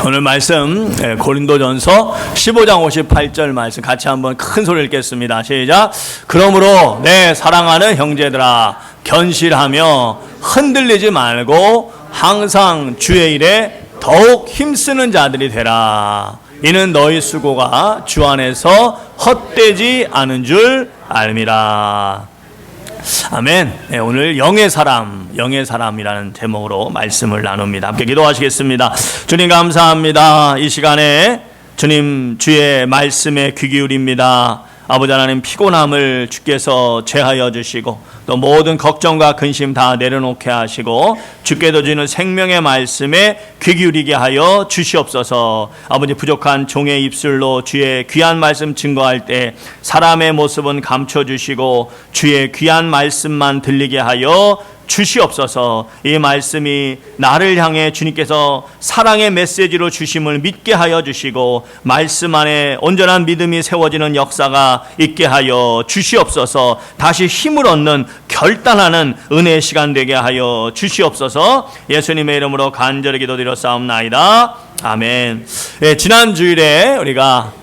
오늘 말씀 고린도전서 15장 58절 말씀 같이 한번 큰 소리를 읽겠습니다. 시작. 그러므로 내 사랑하는 형제들아 견실하며 흔들리지 말고 항상 주의 일에 더욱 힘쓰는 자들이 되라. 이는 너희 수고가 주 안에서 헛되지 않은 줄 알미라. 아멘. 네, 오늘 영의 사람이라는 제목으로 말씀을 나눕니다. 함께 기도하시겠습니다. 주님 감사합니다. 이 시간에 주님 주의 말씀에 귀 기울입니다. 아버지 하나님, 피곤함을 주께서 제하여 주시고 또 모든 걱정과 근심 다 내려놓게 하시고 주께서 주는 생명의 말씀에 귀 기울이게 하여 주시옵소서. 아버지, 부족한 종의 입술로 주의 귀한 말씀 증거할 때 사람의 모습은 감춰주시고 주의 귀한 말씀만 들리게 하여 주시옵소서. 이 말씀이 나를 향해 주님께서 사랑의 메시지로 주심을 믿게 하여 주시고 말씀 안에 온전한 믿음이 세워지는 역사가 있게 하여 주시옵소서. 다시 힘을 얻는 결단하는 은혜의 시간 되게 하여 주시옵소서. 예수님의 이름으로 간절히 기도드렸사옵나이다. 아멘. 지난 주일에 우리가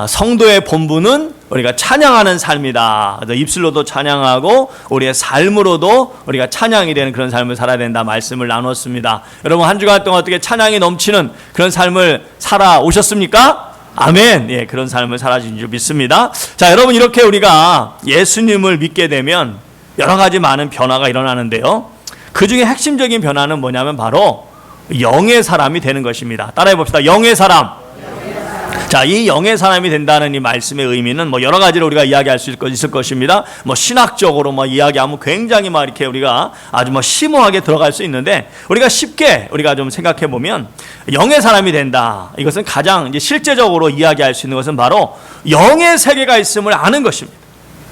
성도의 본분은 우리가 찬양하는 삶이다. 입술로도 찬양하고 우리의 삶으로도 우리가 찬양이 되는 그런 삶을 살아야 된다 말씀을 나눴습니다. 여러분, 한 주간 동안 어떻게 찬양이 넘치는 그런 삶을 살아오셨습니까? 아멘. 예, 그런 삶을 살아주신 줄 믿습니다. 자, 여러분, 이렇게 우리가 예수님을 믿게 되면 여러 가지 많은 변화가 일어나는데요, 그 중에 핵심적인 변화는 뭐냐면 바로 영의 사람이 되는 것입니다. 따라해 봅시다. 영의 사람. 자, 이 영의 사람이 된다는 이 말씀의 의미는 여러 가지로 우리가 이야기할 수 있을 것입니다. 신학적으로 이야기하면 굉장히 이렇게 우리가 아주 심오하게 들어갈 수 있는데, 우리가 쉽게 우리가 좀 생각해 보면 영의 사람이 된다. 이것은 가장 이제 실제적으로 이야기할 수 있는 것은 바로 영의 세계가 있음을 아는 것입니다.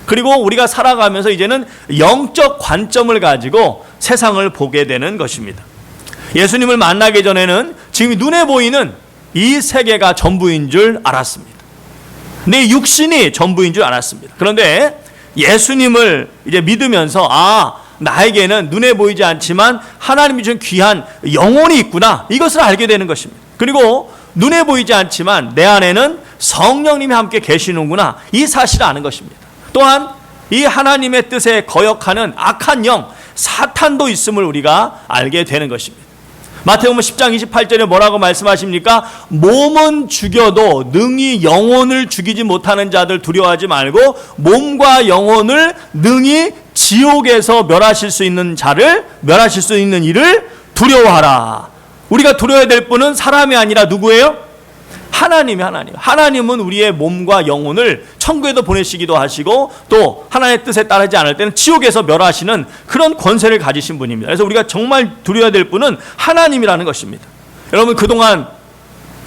그리고 우리가 살아가면서 이제는 영적 관점을 가지고 세상을 보게 되는 것입니다. 예수님을 만나기 전에는 지금 눈에 보이는 이 세계가 전부인 줄 알았습니다. 내 육신이 전부인 줄 알았습니다. 그런데 예수님을 이제 믿으면서 나에게는 눈에 보이지 않지만 하나님이 준 귀한 영혼이 있구나, 이것을 알게 되는 것입니다. 그리고 눈에 보이지 않지만 내 안에는 성령님이 함께 계시는구나, 이 사실을 아는 것입니다. 또한 이 하나님의 뜻에 거역하는 악한 영 사탄도 있음을 우리가 알게 되는 것입니다. 마태복음 10장 28절에 뭐라고 말씀하십니까? 몸은 죽여도 능히 영혼을 죽이지 못하는 자들 두려워하지 말고 몸과 영혼을 능히 지옥에서 멸하실 수 있는 자를, 멸하실 수 있는 이를 두려워하라. 우리가 두려워야 될 분은 사람이 아니라 누구예요? 하나님은 우리의 몸과 영혼을 천국에도 보내시기도 하시고 또 하나님의 뜻에 따르지 않을 때는 지옥에서 멸하시는 그런 권세를 가지신 분입니다. 그래서 우리가 정말 두려워야 될 분은 하나님이라는 것입니다. 여러분, 그동안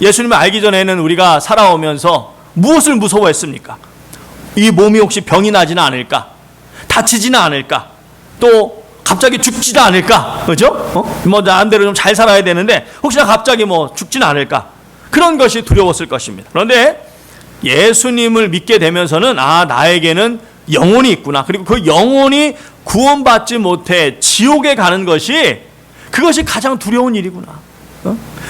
예수님을 알기 전에는 우리가 살아오면서 무엇을 무서워했습니까? 이 몸이 혹시 병이 나지는 않을까? 다치지는 않을까? 또 갑자기 죽지도 않을까? 그죠? 나름대로 좀 잘 살아야 되는데 혹시나 갑자기 죽지는 않을까? 그런 것이 두려웠을 것입니다. 그런데 예수님을 믿게 되면서는 나에게는 영혼이 있구나. 그리고 그 영혼이 구원받지 못해 지옥에 가는 그것이 가장 두려운 일이구나.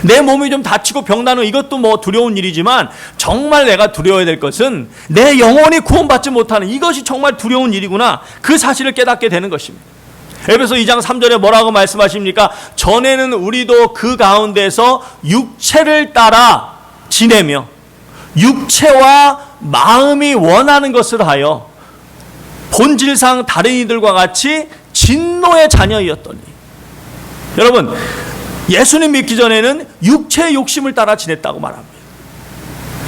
내 몸이 좀 다치고 병나는 이것도 두려운 일이지만 정말 내가 두려워야 될 것은 내 영혼이 구원받지 못하는 이것이 정말 두려운 일이구나. 그 사실을 깨닫게 되는 것입니다. 에베소 2장 3절에 뭐라고 말씀하십니까? 전에는 우리도 그 가운데서 육체를 따라 지내며 육체와 마음이 원하는 것을 하여 본질상 다른 이들과 같이 진노의 자녀이었더니. 여러분, 예수님 믿기 전에는 육체의 욕심을 따라 지냈다고 말합니다.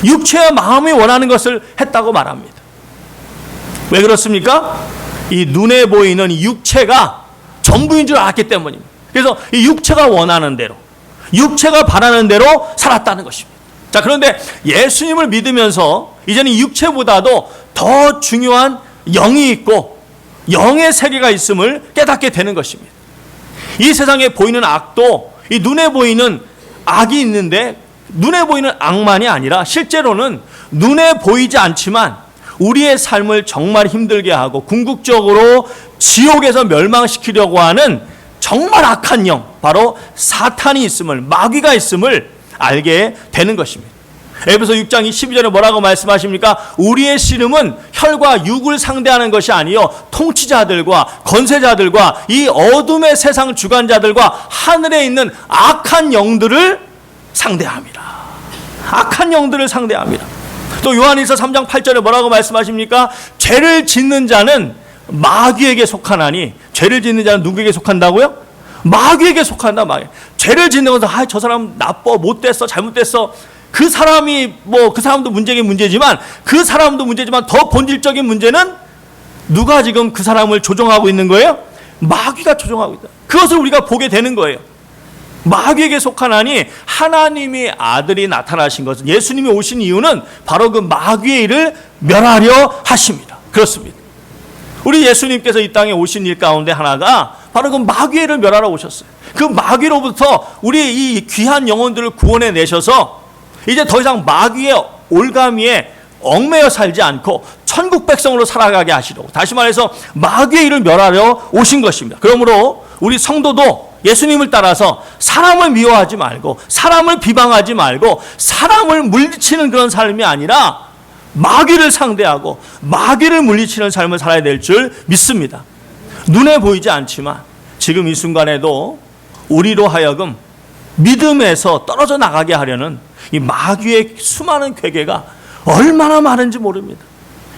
육체와 마음이 원하는 것을 했다고 말합니다. 왜 그렇습니까? 이 눈에 보이는 육체가 전부인 줄 알았기 때문입니다. 그래서 이 육체가 원하는 대로, 육체가 바라는 대로 살았다는 것입니다. 자, 그런데 예수님을 믿으면서 이제는 이 육체보다도 더 중요한 영이 있고 영의 세계가 있음을 깨닫게 되는 것입니다. 이 세상에 보이는 악도 이 눈에 보이는 악이 있는데 눈에 보이는 악만이 아니라 실제로는 눈에 보이지 않지만 우리의 삶을 정말 힘들게 하고 궁극적으로 지옥에서 멸망시키려고 하는 정말 악한 영, 바로 사탄이 있음을, 마귀가 있음을 알게 되는 것입니다. 에베소 6장 12절에 뭐라고 말씀하십니까? 우리의 씨름은 혈과 육을 상대하는 것이 아니요 통치자들과 권세자들과 이 어둠의 세상 주관자들과 하늘에 있는 악한 영들을 상대합니다. 악한 영들을 상대합니다. 또 요한일서 3장 8절에 뭐라고 말씀하십니까? 죄를 짓는 자는 마귀에게 속하나니, 죄를 짓는 자는 누구에게 속한다고요? 마귀에게 속한다. 죄를 짓는 것은 저 사람 나빠, 못됐어, 잘못됐어. 그 사람이 그 사람도 문제긴 문제지만 더 본질적인 문제는 누가 지금 그 사람을 조종하고 있는 거예요? 마귀가 조종하고 있다. 그것을 우리가 보게 되는 거예요. 마귀에게 속하나니 하나님의 아들이 나타나신 것은, 예수님이 오신 이유는 바로 그 마귀의 일을 멸하려 하십니다. 그렇습니다. 우리 예수님께서 이 땅에 오신 일 가운데 하나가 바로 그 마귀의 일을 멸하러 오셨어요. 그 마귀로부터 우리 이 귀한 영혼들을 구원해 내셔서 이제 더 이상 마귀의 올가미에 얽매여 살지 않고 천국 백성으로 살아가게 하시려고, 다시 말해서 마귀의 일을 멸하려 오신 것입니다. 그러므로 우리 성도도 예수님을 따라서 사람을 미워하지 말고, 사람을 비방하지 말고, 사람을 물리치는 그런 삶이 아니라 마귀를 상대하고 마귀를 물리치는 삶을 살아야 될 줄 믿습니다. 눈에 보이지 않지만 지금 이 순간에도 우리로 하여금 믿음에서 떨어져 나가게 하려는 이 마귀의 수많은 괴계가 얼마나 많은지 모릅니다.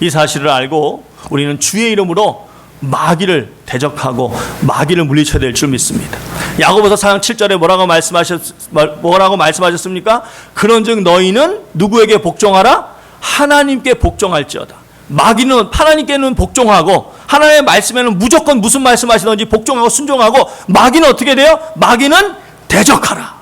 이 사실을 알고 우리는 주의 이름으로 마귀를 대적하고 마귀를 물리쳐야 될 줄 믿습니다. 야고보서 4장 7절에 뭐라고 말씀하셨습니까? 그런즉 너희는 누구에게 복종하라? 하나님께 복종할지어다. 마귀는 하나님께는 복종하고 하나님의 말씀에는 무조건 무슨 말씀하시든지 복종하고 순종하고, 마귀는 어떻게 돼요? 마귀는 대적하라.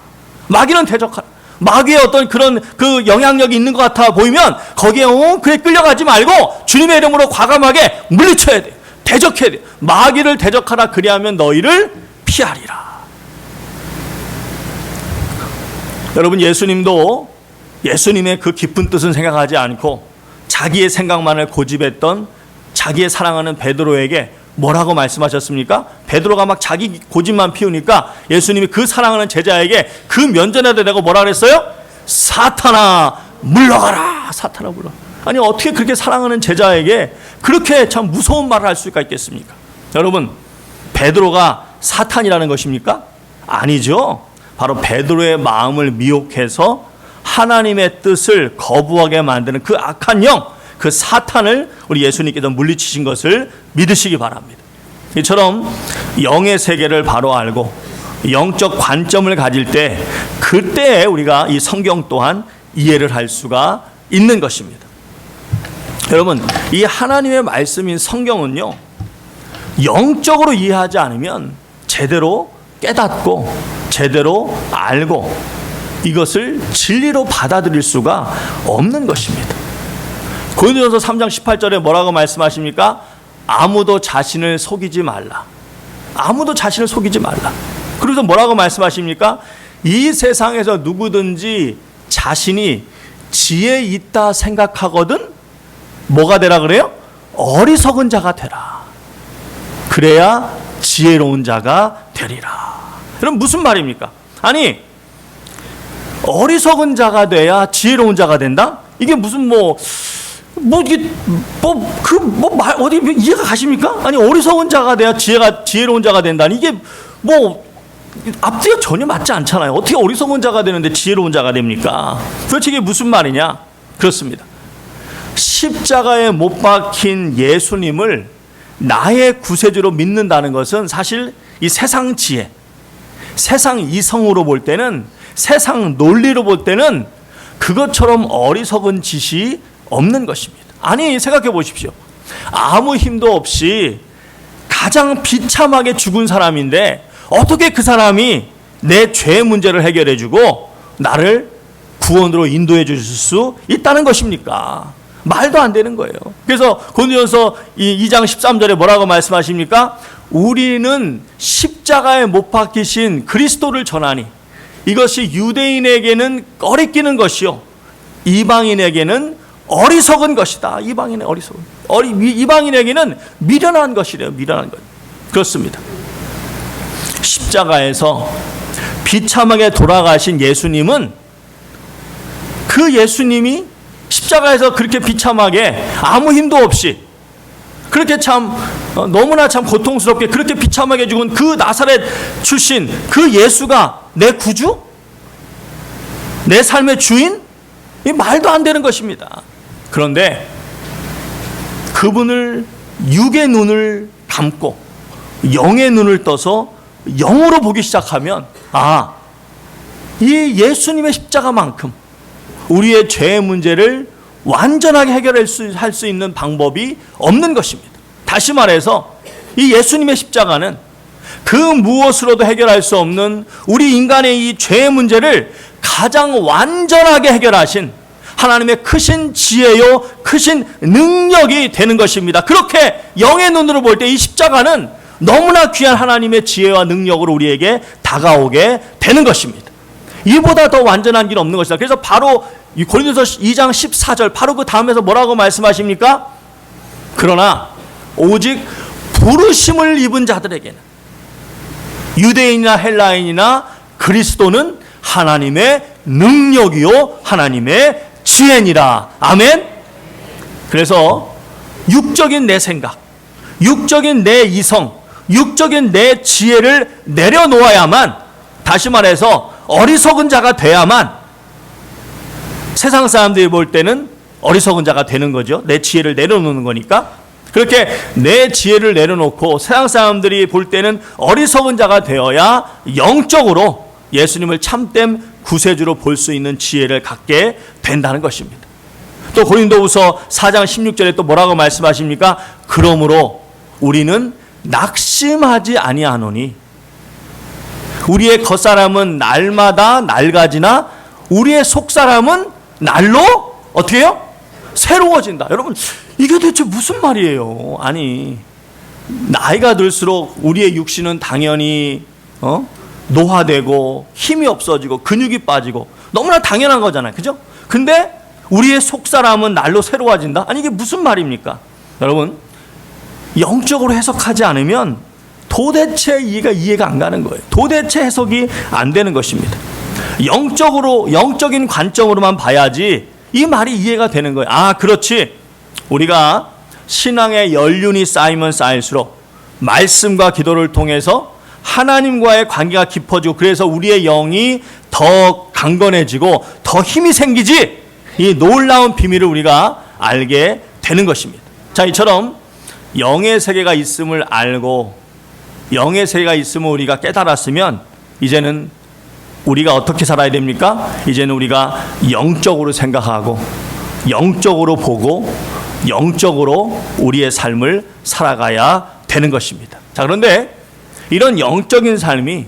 마귀는 대적하라. 마귀의 어떤 그런 그 영향력이 있는 것 같아 보이면 거기에 그래 끌려가지 말고 주님의 이름으로 과감하게 물리쳐야 돼. 대적해야 돼. 마귀를 대적하라. 그리하면 너희를 피하리라. 여러분, 예수님도 예수님의 그 깊은 뜻은 생각하지 않고 자기의 생각만을 고집했던 자기의 사랑하는 베드로에게 뭐라고 말씀하셨습니까? 베드로가 막 자기 고집만 피우니까 예수님이 그 사랑하는 제자에게 그 면전에다 대고 뭐라 그랬어요? 사탄아 물러가라. 사탄아 물러가라. 아니, 어떻게 그렇게 사랑하는 제자에게 그렇게 참 무서운 말을 할 수가 있겠습니까? 여러분, 베드로가 사탄이라는 것입니까? 아니죠. 바로 베드로의 마음을 미혹해서 하나님의 뜻을 거부하게 만드는 그 악한 영, 그 사탄을 우리 예수님께서 물리치신 것을 믿으시기 바랍니다. 이처럼 영의 세계를 바로 알고 영적 관점을 가질 때, 그때 우리가 이 성경 또한 이해를 할 수가 있는 것입니다. 여러분, 이 하나님의 말씀인 성경은요, 영적으로 이해하지 않으면 제대로 깨닫고 제대로 알고 이것을 진리로 받아들일 수가 없는 것입니다. 고린도전서 3장 18절에 뭐라고 말씀하십니까? 아무도 자신을 속이지 말라. 아무도 자신을 속이지 말라. 그래서 뭐라고 말씀하십니까? 이 세상에서 누구든지 자신이 지혜 있다 생각하거든 뭐가 되라 그래요? 어리석은 자가 되라. 그래야 지혜로운 자가 되리라. 그럼 무슨 말입니까? 아니, 어리석은 자가 돼야 지혜로운 자가 된다? 이게 무슨 어디 이해가 가십니까? 아니, 어리석은 자가 돼야 지혜로운 자가 된다니, 이게 앞뒤가 전혀 맞지 않잖아요. 어떻게 어리석은 자가 되는데 지혜로운 자가 됩니까? 도대체 이게 무슨 말이냐? 그렇습니다. 십자가에 못 박힌 예수님을 나의 구세주로 믿는다는 것은 사실 이 세상 지혜, 세상 이성으로 볼 때는, 세상 논리로 볼 때는 그것처럼 어리석은 짓이 없는 것입니다. 아니, 생각해 보십시오. 아무 힘도 없이 가장 비참하게 죽은 사람인데 어떻게 그 사람이 내 죄 문제를 해결해 주고 나를 구원으로 인도해 주실 수 있다는 것입니까? 말도 안 되는 거예요. 그래서 고린도전서 2장 13절에 뭐라고 말씀하십니까? 우리는 십자가에 못 박히신 그리스도를 전하니 이것이 유대인에게는 꺼리끼는 것이요 이방인에게는 어리석은 것이다. 이방인에게는 미련한 것이래요. 미련한 것. 그렇습니다. 십자가에서 비참하게 돌아가신 예수님은 그 예수님이 십자가에서 그렇게 비참하게 아무 힘도 없이 그렇게 참 너무나 참 고통스럽게 그렇게 비참하게 죽은 그 나사렛 출신 그 예수가 내 구주? 내 삶의 주인? 이 말도 안 되는 것입니다. 그런데 그분을 육의 눈을 감고 영의 눈을 떠서 영으로 보기 시작하면 이 예수님의 십자가만큼 우리의 죄의 문제를 완전하게 해결할 수 있는 방법이 없는 것입니다. 다시 말해서 이 예수님의 십자가는 그 무엇으로도 해결할 수 없는 우리 인간의 이 죄의 문제를 가장 완전하게 해결하신 하나님의 크신 지혜요 크신 능력이 되는 것입니다. 그렇게 영의 눈으로 볼 때 이 십자가는 너무나 귀한 하나님의 지혜와 능력으로 우리에게 다가오게 되는 것입니다. 이보다 더 완전한 길 없는 것이다. 그래서 바로 이 고린도서 2장 14절 바로 그 다음에서 뭐라고 말씀하십니까? 그러나 오직 부르심을 입은 자들에게는 유대인이나 헬라인이나 그리스도는 하나님의 능력이요 하나님의 지혜니라. 아멘. 그래서 육적인 내 생각, 육적인 내 이성, 육적인 내 지혜를 내려놓아야만, 다시 말해서 어리석은 자가 돼야만 세상 사람들이 볼 때는 어리석은 자가 되는 거죠. 내 지혜를 내려놓는 거니까. 그렇게 내 지혜를 내려놓고 세상 사람들이 볼 때는 어리석은 자가 되어야 영적으로 예수님을 참된 구세주로 볼 수 있는 지혜를 갖게 된다는 것입니다. 또 고린도후서 4장 16절에 또 뭐라고 말씀하십니까? 그러므로 우리는 낙심하지 아니하노니 우리의 겉사람은 날마다 낡아지나 우리의 속사람은 날로 어떻게 해요? 새로워진다. 여러분 이게 대체 무슨 말이에요? 아니 나이가 들수록 우리의 육신은 당연히 노화되고 힘이 없어지고 근육이 빠지고 너무나 당연한 거잖아요. 그죠? 근데 우리의 속사람은 날로 새로워진다? 아니 이게 무슨 말입니까? 여러분 영적으로 해석하지 않으면 도대체 이해가 안 가는 거예요. 도대체 해석이 안 되는 것입니다. 영적인 관점으로만 봐야지 이 말이 이해가 되는 거예요. 그렇지. 우리가 신앙의 연륜이 쌓이면 쌓일수록 말씀과 기도를 통해서 하나님과의 관계가 깊어지고 그래서 우리의 영이 더 강건해지고 더 힘이 생기지, 이 놀라운 비밀을 우리가 알게 되는 것입니다. 자, 이처럼 영의 세계가 있음을 알고 영의 세계가 있음을 우리가 깨달았으면 이제는 우리가 어떻게 살아야 됩니까? 이제는 우리가 영적으로 생각하고 영적으로 보고 영적으로 우리의 삶을 살아가야 되는 것입니다. 자, 그런데 이런 영적인 삶이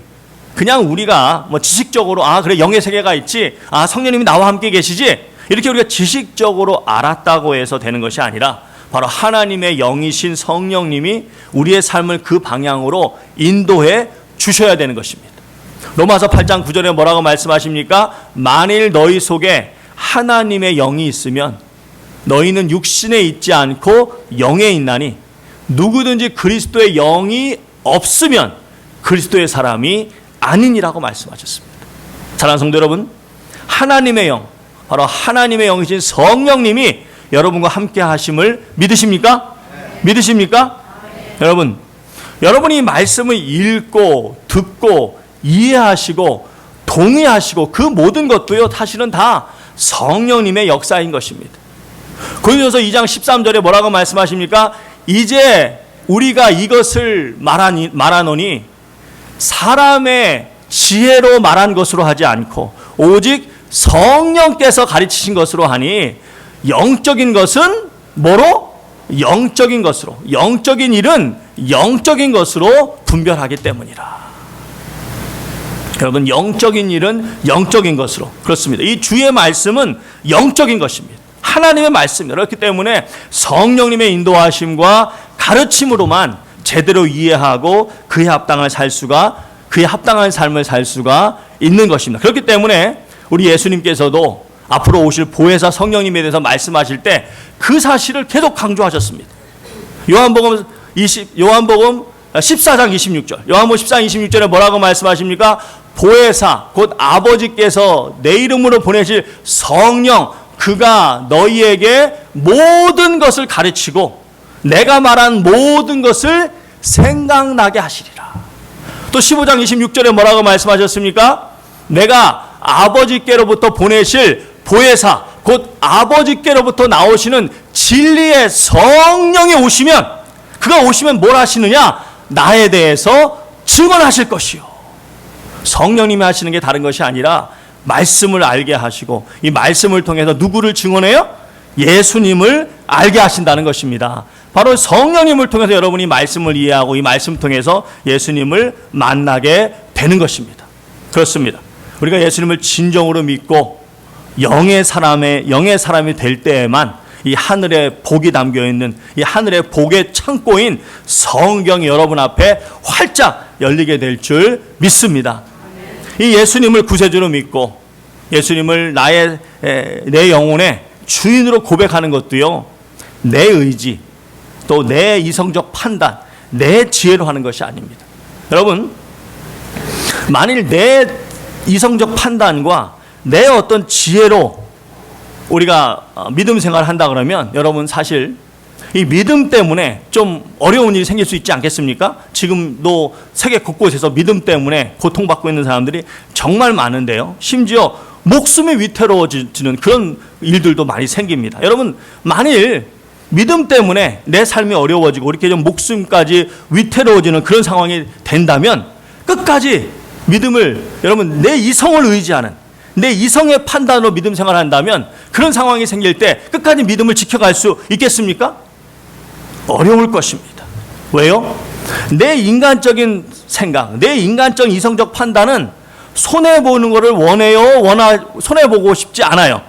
그냥 우리가 지식적으로 그래 영의 세계가 있지, 성령님이 나와 함께 계시지, 이렇게 우리가 지식적으로 알았다고 해서 되는 것이 아니라 바로 하나님의 영이신 성령님이 우리의 삶을 그 방향으로 인도해 주셔야 되는 것입니다. 로마서 8장 9절에 뭐라고 말씀하십니까? 만일 너희 속에 하나님의 영이 있으면 너희는 육신에 있지 않고 영에 있나니 누구든지 그리스도의 영이 없으면 그리스도의 사람이 아니니라고 말씀하셨습니다. 사랑하는 성도 여러분, 하나님의 영, 바로 하나님의 영이신 성령님이 여러분과 함께 하심을 믿으십니까? 믿으십니까? 여러분, 여러분이 말씀을 읽고 듣고 이해하시고 동의하시고 그 모든 것도요 사실은 다 성령님의 역사인 것입니다. 고린도서 2장 13절에 뭐라고 말씀하십니까? 이제 우리가 이것을 말하노니 사람의 지혜로 말한 것으로 하지 않고 오직 성령께서 가르치신 것으로 하니 영적인 것은 뭐로? 영적인 것으로, 영적인 일은 영적인 것으로 분별하기 때문이라. 여러분, 영적인 일은 영적인 것으로, 그렇습니다. 이 주의 말씀은 영적인 것입니다. 하나님의 말씀입니다. 그렇기 때문에 성령님의 인도하심과 가르침으로만 제대로 이해하고 그에 합당한 삶을 살 수가 있는 것입니다. 그렇기 때문에 우리 예수님께서도 앞으로 오실 보혜사 성령님에 대해서 말씀하실 때 그 사실을 계속 강조하셨습니다. 요한복음 14장 26절. 요한복음 14장 26절에 뭐라고 말씀하십니까? 보혜사 곧 아버지께서 내 이름으로 보내실 성령, 그가 너희에게 모든 것을 가르치고 내가 말한 모든 것을 생각나게 하시리라. 또 15장 26절에 뭐라고 말씀하셨습니까? 내가 아버지께로부터 보내실 보혜사 곧 아버지께로부터 나오시는 진리의 성령이 오시면, 그가 오시면 뭘 하시느냐? 나에 대해서 증언하실 것이요. 성령님이 하시는 게 다른 것이 아니라 말씀을 알게 하시고, 이 말씀을 통해서 누구를 증언해요? 예수님을 알게 하신다는 것입니다. 바로 성령님을 통해서 여러분이 말씀을 이해하고 이 말씀 통해서 예수님을 만나게 되는 것입니다. 그렇습니다. 우리가 예수님을 진정으로 믿고 영의 사람이 될 때에만 이 하늘의 복이 담겨 있는 이 하늘의 복의 창고인 성경이 여러분 앞에 활짝 열리게 될 줄 믿습니다. 이 예수님을 구세주로 믿고 예수님을 내 영혼의 주인으로 고백하는 것도요, 내 의지 또 내 이성적 판단, 내 지혜로 하는 것이 아닙니다. 여러분, 만일 내 이성적 판단과 내 어떤 지혜로 우리가 믿음 생활을 한다 그러면 여러분, 사실 이 믿음 때문에 좀 어려운 일이 생길 수 있지 않겠습니까? 지금도 세계 곳곳에서 믿음 때문에 고통받고 있는 사람들이 정말 많은데요, 심지어 목숨이 위태로워지는 그런 일들도 많이 생깁니다. 여러분, 만일 믿음 때문에 내 삶이 어려워지고 이렇게 좀 목숨까지 위태로워지는 그런 상황이 된다면 끝까지 믿음을, 여러분, 내 이성을 의지하는, 내 이성의 판단으로 믿음 생활을 한다면 그런 상황이 생길 때 끝까지 믿음을 지켜갈 수 있겠습니까? 어려울 것입니다. 왜요? 내 인간적인 생각, 내 인간적 이성적 판단은 손해보는 것을 손해보고 싶지 않아요.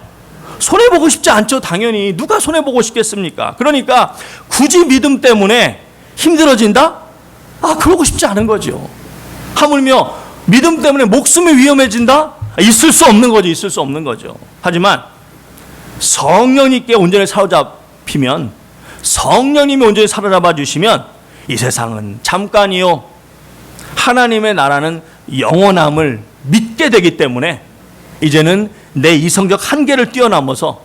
손해보고 싶지 않죠. 당연히. 누가 손해보고 싶겠습니까? 그러니까 굳이 믿음 때문에 힘들어진다? 그러고 싶지 않은 거죠. 하물며 믿음 때문에 목숨이 위험해진다? 있을 수 없는 거죠. 있을 수 없는 거죠. 하지만 성령님께 온전히 사로잡히면, 성령님이 온전히 사로잡아 주시면 이 세상은 잠깐이요, 하나님의 나라는 영원함을 믿게 되기 때문에 이제는 내 이성적 한계를 뛰어넘어서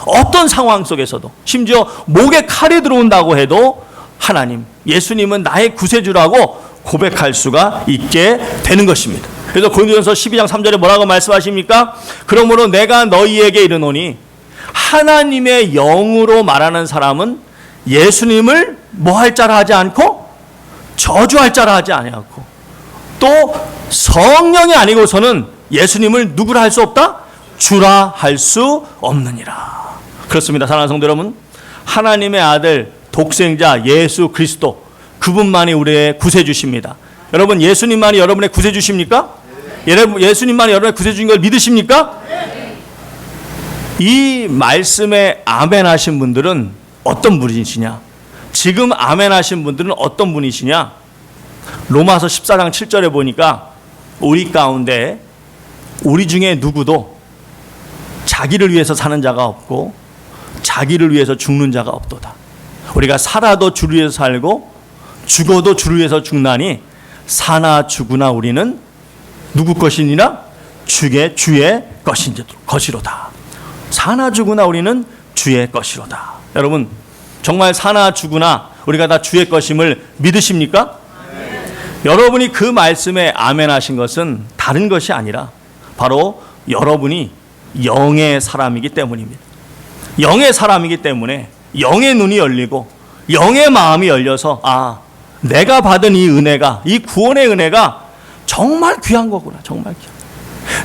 어떤 상황 속에서도, 심지어 목에 칼이 들어온다고 해도 하나님, 예수님은 나의 구세주라고 고백할 수가 있게 되는 것입니다. 그래서 고린도전서 12장 3절에 뭐라고 말씀하십니까? 그러므로 내가 너희에게 이르노니 하나님의 영으로 말하는 사람은 예수님을 뭐 할 자라 하지 않고 저주할 자라 하지 아니하고, 또 성령이 아니고서는 예수님을 누구라 할 수 없다? 주라 할 수 없느니라. 그렇습니다. 사랑하는 성도 여러분, 하나님의 아들 독생자 예수 그리스도, 그분만이 우리의 구세주십니다. 여러분, 예수님만이 여러분의 구세주십니까? 예수님만이 여러분의 구세주인 걸 믿으십니까? 이 말씀에 아멘 하신 분들은 어떤 분이시냐? 지금 아멘 하신 분들은 어떤 분이시냐? 로마서 14장 7절에 보니까 우리 가운데 우리 중에 누구도 자기를 위해서 사는 자가 없고 자기를 위해서 죽는 자가 없도다. 우리가 살아도 주를 위해서 살고 죽어도 주를 위해서 죽나니 사나 죽으나 우리는 누구 것이니라? 주의 것이로다. 사나 죽으나 우리는 주의 것이로다. 여러분, 정말 사나 죽으나 우리가 다 주의 것임을 믿으십니까? 여러분이 그 말씀에 아멘 하신 것은 다른 것이 아니라 바로 여러분이 영의 사람이기 때문입니다. 영의 사람이기 때문에 영의 눈이 열리고 영의 마음이 열려서 내가 받은 이 은혜가, 이 구원의 은혜가 정말 귀한 거구나. 정말 귀한.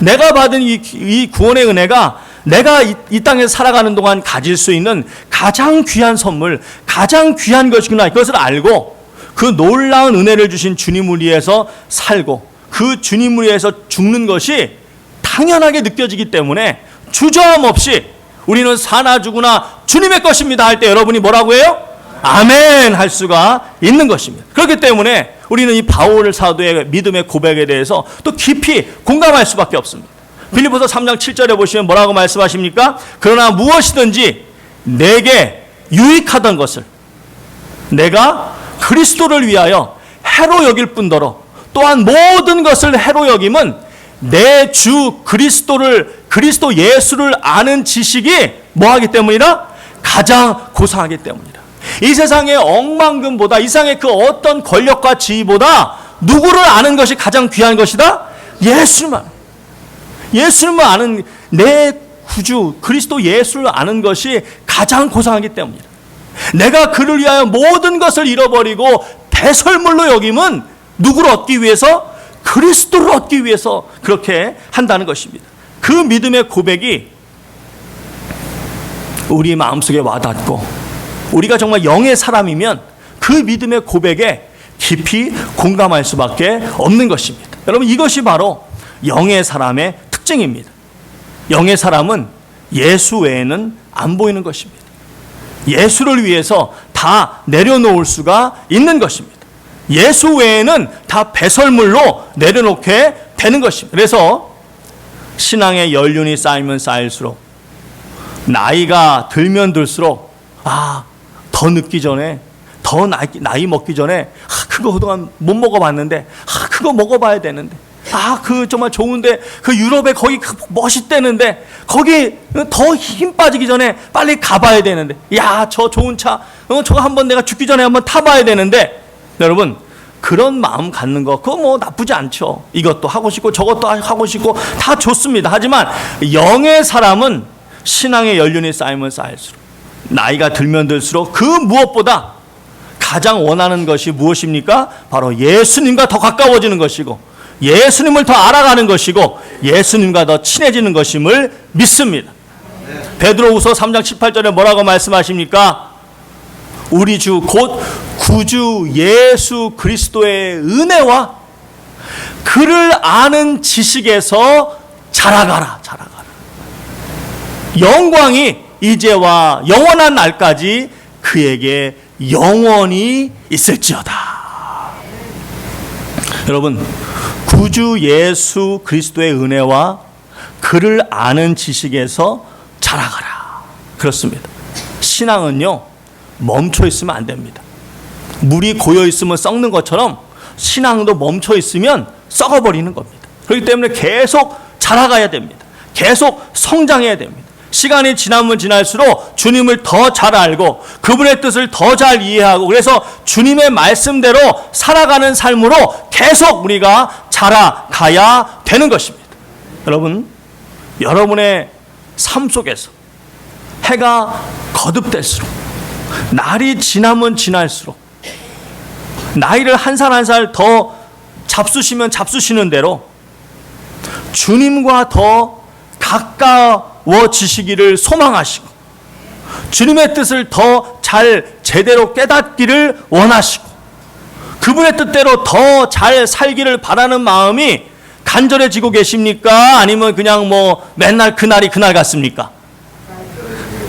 내가 받은 이 구원의 은혜가 내가 이 땅에서 살아가는 동안 가질 수 있는 가장 귀한 선물, 가장 귀한 것이구나. 그것을 알고 그 놀라운 은혜를 주신 주님을 위해서 살고 그 주님을 위해서 죽는 것이 당연하게 느껴지기 때문에 주저함 없이 우리는 사나 죽으나 주님의 것입니다 할 때 여러분이 뭐라고 해요? 아멘 할 수가 있는 것입니다. 그렇기 때문에 우리는 이 바울 사도의 믿음의 고백에 대해서 또 깊이 공감할 수밖에 없습니다. 빌립보서 3장 7절에 보시면 뭐라고 말씀하십니까? 그러나 무엇이든지 내게 유익하던 것을 내가 그리스도를 위하여 해로 여길 뿐더러 또한 모든 것을 해로 여김은 내 주 그리스도 예수를 아는 지식이 뭐하기 때문이라? 가장 고상하기 때문이라. 이 세상의 억만금보다, 이 세상의 그 어떤 권력과 지위보다 누구를 아는 것이 가장 귀한 것이다? 예수만 아는, 내 구주 그리스도 예수를 아는 것이 가장 고상하기 때문이다. 내가 그를 위하여 모든 것을 잃어버리고 배설물로 여김은 누구를 얻기 위해서? 그리스도를 얻기 위해서 그렇게 한다는 것입니다. 그 믿음의 고백이 우리 마음속에 와닿고, 우리가 정말 영의 사람이면 그 믿음의 고백에 깊이 공감할 수밖에 없는 것입니다. 여러분, 이것이 바로 영의 사람의 특징입니다. 영의 사람은 예수 외에는 안 보이는 것입니다. 예수를 위해서 다 내려놓을 수가 있는 것입니다. 예수 외에는 다 배설물로 내려놓게 되는 것입니다. 그래서 신앙의 연륜이 쌓이면 쌓일수록, 나이가 들면 들수록, 더 늦기 전에, 더 나이 먹기 전에, 그거 그동안 못 먹어봤는데, 그거 먹어봐야 되는데, 그 정말 좋은데, 그 유럽에 거기 멋있대는데, 거기 더 힘 빠지기 전에 빨리 가봐야 되는데, 저 좋은 차, 저거 한번 내가 죽기 전에 한번 타봐야 되는데. 여러분, 그런 마음 갖는 거, 그거 뭐 나쁘지 않죠. 이것도 하고 싶고 저것도 하고 싶고 다 좋습니다. 하지만 영의 사람은 신앙의 연륜이 쌓이면 쌓일수록, 나이가 들면 들수록 그 무엇보다 가장 원하는 것이 무엇입니까? 바로 예수님과 더 가까워지는 것이고, 예수님을 더 알아가는 것이고, 예수님과 더 친해지는 것임을 믿습니다. 베드로후서 3장 18절에 뭐라고 말씀하십니까? 우리 주 곧 구주 예수 그리스도의 은혜와 그를 아는 지식에서 자라가라. 영광이 이제와 영원한 날까지 그에게 영원히 있을지어다. 여러분, 구주 예수 그리스도의 은혜와 그를 아는 지식에서 자라가라. 그렇습니다. 신앙은요, 멈춰 있으면 안 됩니다. 물이 고여 있으면 썩는 것처럼 신앙도 멈춰 있으면 썩어버리는 겁니다. 그렇기 때문에 계속 자라가야 됩니다. 계속 성장해야 됩니다. 시간이 지나면 지날수록 주님을 더 잘 알고 그분의 뜻을 더 잘 이해하고, 그래서 주님의 말씀대로 살아가는 삶으로 계속 우리가 자라가야 되는 것입니다. 여러분, 여러분의 삶 속에서 해가 거듭될수록, 날이 지나면 지날수록, 나이를 한 살 한 살 더 잡수시면 잡수시는 대로 주님과 더 가까워지시기를 소망하시고, 주님의 뜻을 더 잘 제대로 깨닫기를 원하시고, 그분의 뜻대로 더 잘 살기를 바라는 마음이 간절해지고 계십니까? 아니면 그냥 뭐 맨날 그날이 그날 같습니까?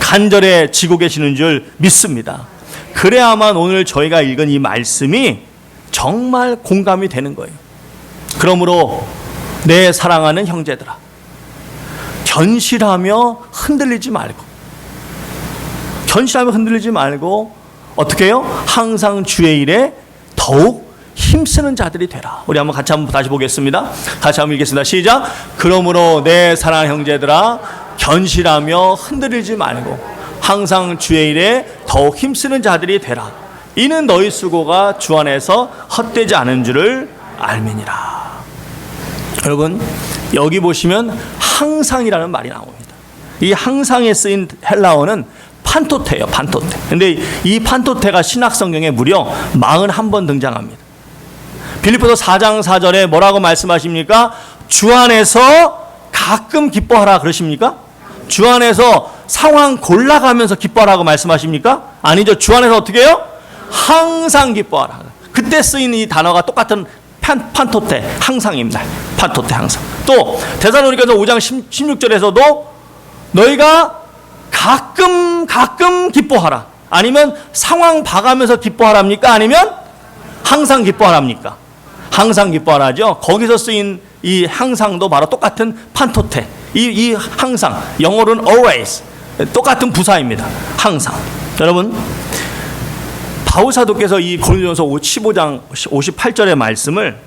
간절해지고 계시는 줄 믿습니다. 그래야만 오늘 저희가 읽은 이 말씀이 정말 공감이 되는 거예요. 그러므로 내 사랑하는 형제들아, 견실하며 흔들리지 말고 어떻게 해요? 항상 주의 일에 더욱 힘쓰는 자들이 되라. 우리 한번 같이 다시 보겠습니다. 같이 한번 읽겠습니다. 시작. 그러므로 내 사랑하는 형제들아, 견실하며 흔들리지 말고 항상 주의 일에 더욱 힘쓰는 자들이 되라. 이는 너희 수고가 주 안에서 헛되지 않은 줄을 알미니라. 여러분, 여기 보시면 항상이라는 말이 나옵니다. 이 항상에 쓰인 헬라어는 판토테예요. 판토테. 근데 이 판토테가 신약성경에 무려 41번 등장합니다. 빌립보서 4장 4절에 뭐라고 말씀하십니까? 주 안에서 가끔 기뻐하라 그러십니까? 주 안에서 상황 골라가면서 기뻐하라고 말씀하십니까? 아니죠. 주 안에서 어떻게 해요? 항상 기뻐하라. 그때 쓰인 이 단어가 똑같은 판토테, 항상입니다. 판토테, 항상. 또 데살로니가서 5장 16절에서도 너희가 가끔 기뻐하라. 아니면 상황 봐가면서 기뻐하랍니까? 아니면 항상 기뻐하랍니까? 항상 기뻐하라죠. 거기서 쓰인 이 항상도 바로 똑같은 판토테. 이 항상, 영어로는 always, 똑같은 부사입니다. 항상. 여러분, 바울 사도께서 이 고린도전서 15장 58절의 말씀을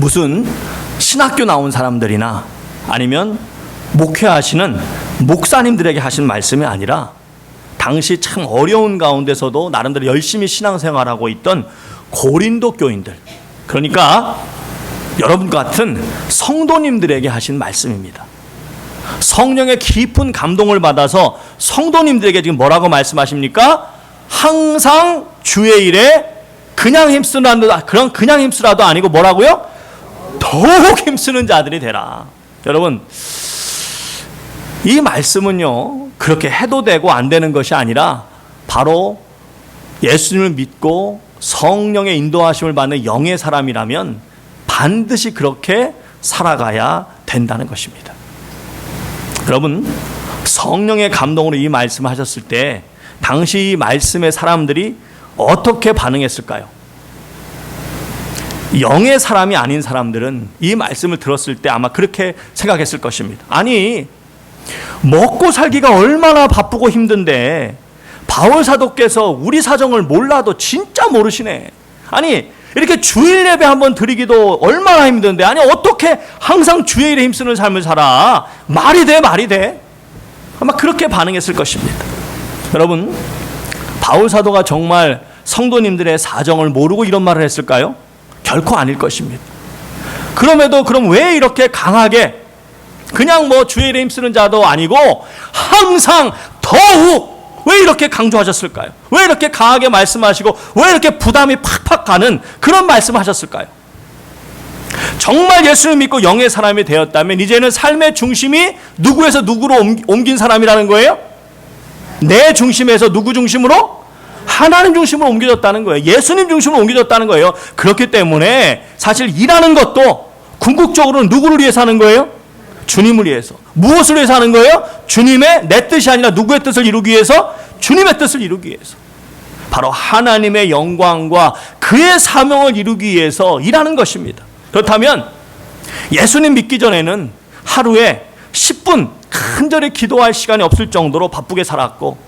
무슨 신학교 나온 사람들이나 아니면 목회하시는 목사님들에게 하신 말씀이 아니라 당시 참 어려운 가운데서도 나름대로 열심히 신앙생활하고 있던 고린도 교인들, 그러니까 여러분 같은 성도님들에게 하신 말씀입니다. 성령의 깊은 감동을 받아서 성도님들에게 지금 뭐라고 말씀하십니까? 항상 주의 일에 그냥 힘쓰라도 아니고 뭐라고요? 더욱 힘쓰는 자들이 되라. 여러분, 이 말씀은요, 그렇게 해도 되고 안 되는 것이 아니라 바로 예수님을 믿고 성령의 인도하심을 받는 영의 사람이라면 반드시 그렇게 살아가야 된다는 것입니다. 여러분, 성령의 감동으로 이 말씀을 하셨을 때 당시 이 말씀의 사람들이 어떻게 반응했을까요? 영의 사람이 아닌 사람들은 이 말씀을 들었을 때 아마 그렇게 생각했을 것입니다. 아니, 먹고 살기가 얼마나 바쁘고 힘든데 바울 사도께서 우리 사정을 몰라도 진짜 모르시네. 아니, 이렇게 주일 예배 한번 드리기도 얼마나 힘든데, 아니 어떻게 항상 주의 일에 힘쓰는 삶을 살아? 말이 돼? 아마 그렇게 반응했을 것입니다. 여러분, 바울 사도가 정말 성도님들의 사정을 모르고 이런 말을 했을까요? 결코 아닐 것입니다. 그럼에도 그럼 왜 이렇게 강하게 그냥 뭐 주의 일에 힘쓰는 자도 아니고 항상 더욱 왜 이렇게 강조하셨을까요? 왜 이렇게 강하게 말씀하시고 왜 이렇게 부담이 팍팍 가는 그런 말씀을 하셨을까요? 정말 예수를 믿고 영의 사람이 되었다면 이제는 삶의 중심이 누구에서 누구로 옮긴 사람이라는 거예요? 내 중심에서 누구 중심으로? 하나님 중심으로 옮겨졌다는 거예요. 예수님 중심으로 옮겨졌다는 거예요. 그렇기 때문에 사실 일하는 것도 궁극적으로는 누구를 위해서 하는 거예요? 주님을 위해서. 무엇을 위해서 하는 거예요? 주님의 내 뜻이 아니라 누구의 뜻을 이루기 위해서? 주님의 뜻을 이루기 위해서. 바로 하나님의 영광과 그의 사명을 이루기 위해서 일하는 것입니다. 그렇다면 예수님 믿기 전에는 하루에 10분 간절히 기도할 시간이 없을 정도로 바쁘게 살았고,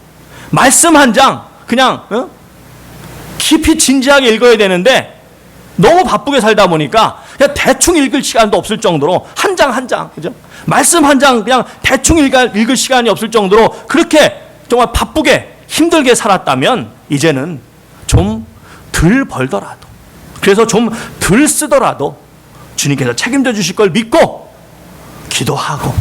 말씀 한 장 그냥 깊이 진지하게 읽어야 되는데 너무 바쁘게 살다 보니까 그냥 대충 읽을 시간도 없을 정도로 한 장, 그죠? 말씀 한 장 그냥 대충 읽을 시간이 없을 정도로 그렇게 정말 바쁘게 힘들게 살았다면 이제는 좀 덜 벌더라도, 그래서 좀 덜 쓰더라도 주님께서 책임져 주실 걸 믿고 기도하고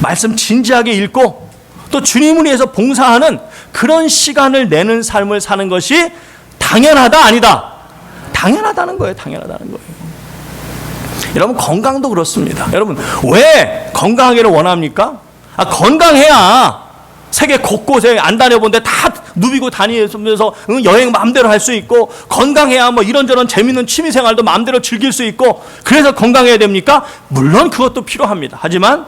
말씀 진지하게 읽고 또 주님을 위해서 봉사하는 그런 시간을 내는 삶을 사는 것이 당연하다 아니다? 당연하다는 거예요. 여러분, 건강도 그렇습니다. 여러분, 왜 건강하기를 원합니까? 건강해야 세계 곳곳에 안 다녀본데 다 누비고 다니면서 여행 마음대로 할 수 있고, 건강해야 뭐 이런저런 재밌는 취미생활도 마음대로 즐길 수 있고, 그래서 건강해야 됩니까? 물론 그것도 필요합니다. 하지만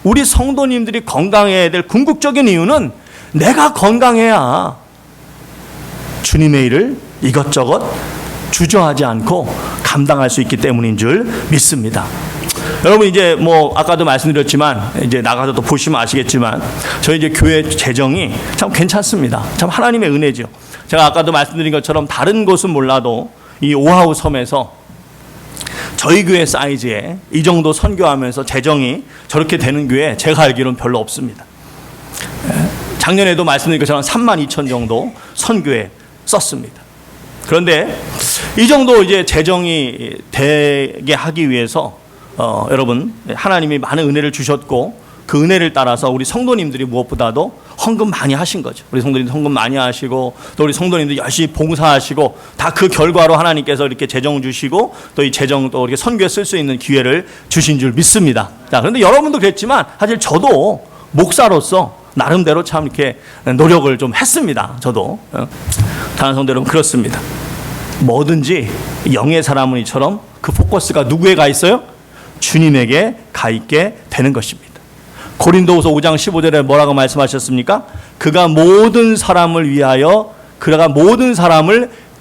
우리 성도님들이 건강해야 될 궁극적인 이유는 내가 건강해야 주님의 일을 이것저것 주저하지 않고 감당할 수 있기 때문인 줄 믿습니다. 여러분, 이제 뭐 아까도 말씀드렸지만 이제 나가서 또 보시면 아시겠지만 저희 이제 교회 재정이 참 괜찮습니다. 참 하나님의 은혜죠. 제가 아까도 말씀드린 것처럼 다른 곳은 몰라도 이 오하우 섬에서 저희 교회 사이즈에 이 정도 선교하면서 재정이 저렇게 되는 교회 제가 알기로는 별로 없습니다. 작년에도 말씀드린 것처럼 32,000 정도 선교에 썼습니다. 그런데 이 정도 이제 재정이 되게 하기 위해서 여러분, 하나님이 많은 은혜를 주셨고 그 은혜를 따라서 우리 성도님들이 무엇보다도 헌금 많이 하신 거죠. 우리 성도님들 헌금 많이 하시고 또 우리 성도님들 열심히 봉사하시고 다 그 결과로 하나님께서 이렇게 재정 주시고 또 이 재정 또 이렇게 선교에 쓸 수 있는 기회를 주신 줄 믿습니다. 자, 그런데 여러분도 그랬지만 사실 저도 목사로서 나름대로 참 이렇게 노력을 좀 했습니다. 저도. 다른 성도 여러분, 그렇습니다. 뭐든지 영의 사람은 이처럼 그 포커스가 누구에 가 있어요? 주님에게 가 있게 되는 것입니다. 고린도후서 5장 15절에 뭐라고 말씀하셨습니까? 그가 모든 사람을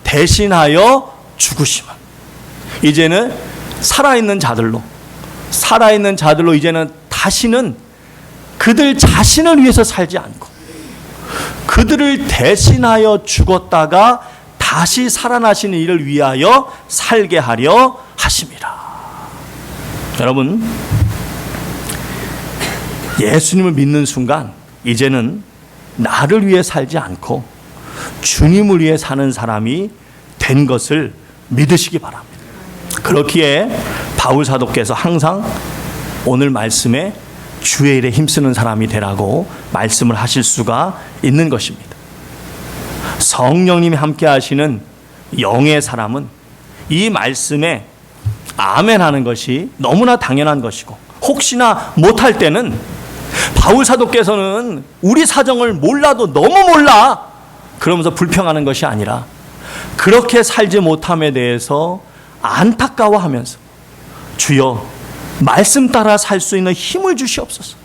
대신하여 죽으심은. 이제는 살아있는 자들로 이제는 다시는 그들 자신을 위해서 살지 않고 그들을 대신하여 죽었다가 다시 살아나시는 이를 위하여 살게 하려 하심이라. 여러분, 예수님을 믿는 순간 이제는 나를 위해 살지 않고 주님을 위해 사는 사람이 된 것을 믿으시기 바랍니다. 그렇기에 바울 사도께서 항상 오늘 말씀에 주의 일에 힘쓰는 사람이 되라고 말씀을 하실 수가 있는 것입니다. 성령님이 함께 하시는 영의 사람은 이 말씀에 아멘 하는 것이 너무나 당연한 것이고, 혹시나 못할 때는 바울 사도께서는 우리 사정을 몰라도 너무 몰라 그러면서 불평하는 것이 아니라 그렇게 살지 못함에 대해서 안타까워하면서 주여 말씀 따라 살 수 있는 힘을 주시옵소서.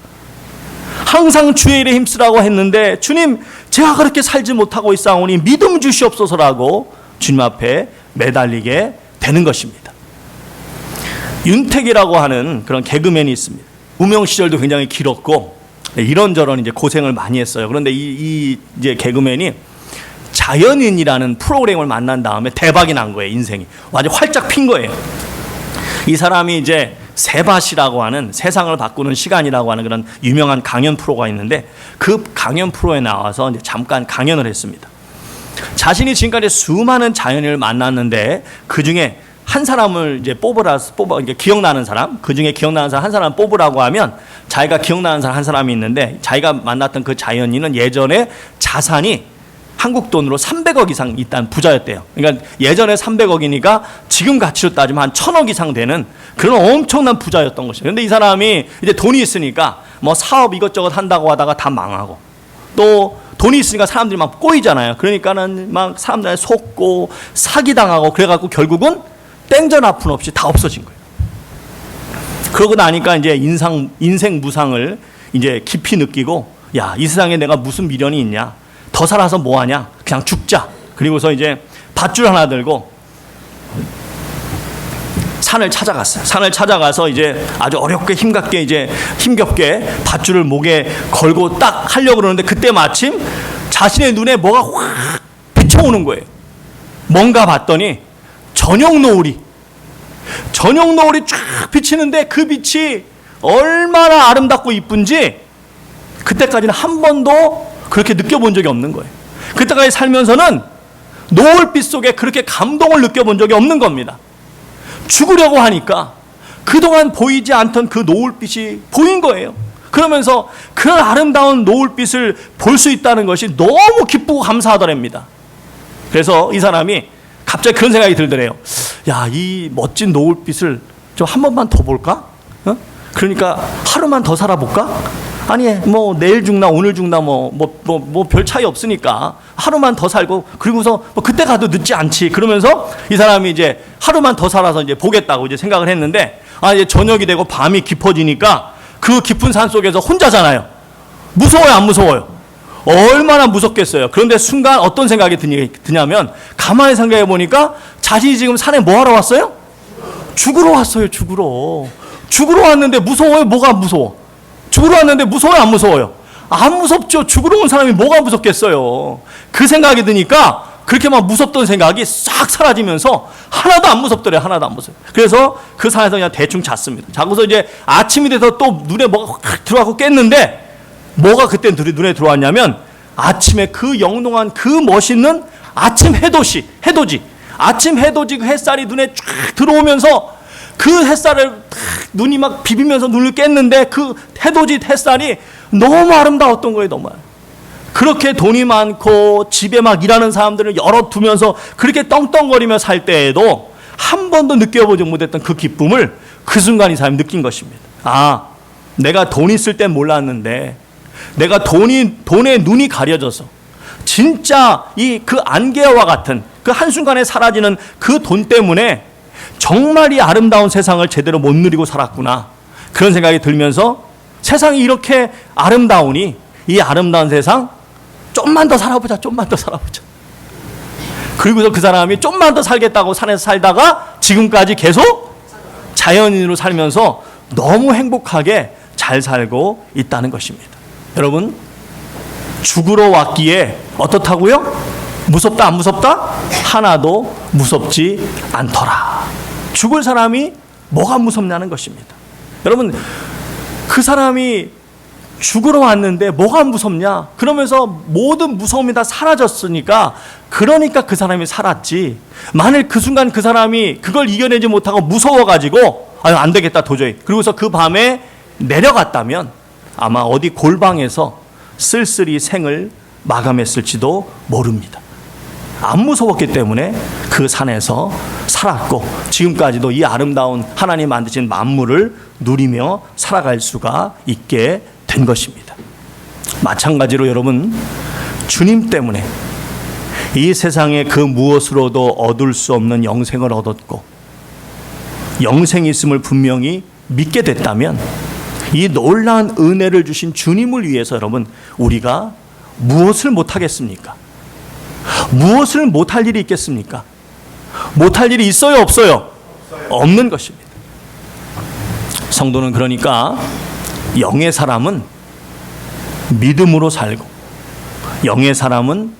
항상 주의 일에 힘쓰라고 했는데 주님 제가 그렇게 살지 못하고 있사오니 믿음 주시옵소서라고 주님 앞에 매달리게 되는 것입니다. 윤택이라고 하는 그런 개그맨이 있습니다. 무명 시절도 굉장히 길었고 이런저런 이제 고생을 많이 했어요. 그런데 이제 개그맨이 자연인이라는 프로그램을 만난 다음에 대박이 난 거예요. 인생이 완전 활짝 핀 거예요. 이 사람이 이제 세밭이라고 하는 세상을 바꾸는 시간이라고 하는 그런 유명한 강연 프로가 있는데 그 강연 프로에 나와서 이제 잠깐 강연을 했습니다. 자신이 지금까지 수많은 자연인을 만났는데 그 중에 한 사람을 이제 이제 기억나는 사람, 그 중에 기억나는 사람 한 사람 뽑으라고 하면 자기가 기억나는 사람 한 사람이 있는데 자기가 만났던 그 자연인은 예전에 자산이 한국 돈으로 300억 이상 있다는 부자였대요. 그러니까 예전에 300억이니까 지금 가치로 따지면 한 1000억 이상 되는 그런 엄청난 부자였던 것이에요. 그런데 이 사람이 이제 돈이 있으니까 뭐 사업 이것저것 한다고 하다가 다 망하고, 또 돈이 있으니까 사람들이 막 꼬이잖아요. 그러니까는 막 사람들한테 속고 사기당하고 그래갖고 결국은 땡전 아픈 없이 다 없어진 거예요. 그러고 나니까 이제 인생 무상을 이제 깊이 느끼고, 야, 이 세상에 내가 무슨 미련이 있냐? 더 살아서 뭐하냐? 그냥 죽자. 그리고서 이제 밧줄 하나 들고 산을 찾아갔어요. 산을 찾아가서 이제 아주 어렵게 힘겹게 밧줄을 목에 걸고 딱 하려고 그러는데 그때 마침 자신의 눈에 뭐가 확 비쳐오는 거예요. 뭔가 봤더니 저녁 노을이 쫙 비치는데 그 빛이 얼마나 아름답고 이쁜지 그때까지는 한 번도 그렇게 느껴본 적이 없는 거예요. 그때까지 살면서는 노을빛 속에 그렇게 감동을 느껴본 적이 없는 겁니다. 죽으려고 하니까 그동안 보이지 않던 그 노을빛이 보인 거예요. 그러면서 그런 아름다운 노을빛을 볼 수 있다는 것이 너무 기쁘고 감사하더랍니다. 그래서 이 사람이 갑자기 그런 생각이 들더래요. 야, 이 멋진 노을빛을 좀 한 번만 더 볼까? 그러니까 하루만 더 살아볼까? 아니, 뭐 내일 죽나 오늘 죽나 뭐 별 차이 없으니까 하루만 더 살고 그리고서 뭐 그때 가도 늦지 않지. 그러면서 이 사람이 이제 하루만 더 살아서 이제 보겠다고 이제 생각을 했는데, 이제 저녁이 되고 밤이 깊어지니까 그 깊은 산 속에서 혼자잖아요. 무서워요, 안 무서워요? 얼마나 무섭겠어요. 그런데 순간 어떤 생각이 드냐면 가만히 생각해 보니까 자신이 지금 산에 뭐 하러 왔어요? 죽으러 왔어요. 죽으러 왔는데 무서워요? 뭐가 무서워? 죽으러 왔는데 무서워요? 안 무서워요? 안 무섭죠. 죽으러 온 사람이 뭐가 무섭겠어요. 그 생각이 드니까 그렇게 막 무섭던 생각이 싹 사라지면서 하나도 안 무섭더래요. 하나도 안 무서워요. 그래서 그 산에서 그냥 대충 잤습니다. 자고서 이제 아침이 돼서 또 눈에 뭐가 확 들어가고 깼는데 뭐가 그때 눈에 들어왔냐면 아침에 그 영롱한 그 멋있는 아침 해돋이 아침 해돋이 그 햇살이 눈에 쫙 들어오면서 그 햇살을 눈이 막 비비면서 눈을 깼는데 그 해돋이 햇살이 너무 아름다웠던 거예요. 너무 그렇게 돈이 많고 집에 막 일하는 사람들을 열어두면서 그렇게 떵떵거리며 살 때에도 한 번도 느껴보지 못했던 그 기쁨을 그 순간 이 사람이 느낀 것입니다. 내가 돈 있을 땐 몰랐는데 내가 돈에 눈이 가려져서 진짜 그 안개와 같은 그 한순간에 사라지는 그 돈 때문에 정말 이 아름다운 세상을 제대로 못 누리고 살았구나. 그런 생각이 들면서 세상이 이렇게 아름다우니 이 아름다운 세상 좀만 더 살아보자. 그리고서 그 사람이 좀만 더 살겠다고 산에서 살다가 지금까지 계속 자연인으로 살면서 너무 행복하게 잘 살고 있다는 것입니다. 여러분, 죽으러 왔기에 어떻다고요? 무섭다 안 무섭다? 하나도 무섭지 않더라. 죽을 사람이 뭐가 무섭냐는 것입니다. 여러분, 그 사람이 죽으러 왔는데 뭐가 무섭냐? 그러면서 모든 무서움이 다 사라졌으니까, 그러니까 그 사람이 살았지. 만일 그 순간 그 사람이 그걸 이겨내지 못하고 무서워가지고 안 되겠다 도저히, 그리고서 그 밤에 내려갔다면 아마 어디 골방에서 쓸쓸히 생을 마감했을지도 모릅니다. 안 무서웠기 때문에 그 산에서 살았고, 지금까지도 이 아름다운 하나님 만드신 만물을 누리며 살아갈 수가 있게 된 것입니다. 마찬가지로 여러분, 주님 때문에 이 세상에 그 무엇으로도 얻을 수 없는 영생을 얻었고, 영생이 있음을 분명히 믿게 됐다면, 이 놀라운 은혜를 주신 주님을 위해서 여러분, 우리가 무엇을 못하겠습니까? 무엇을 못할 일이 있겠습니까? 못할 일이 있어요, 없어요? 없는 것입니다. 성도는 그러니까 영의 사람은 믿음으로 살고, 영의 사람은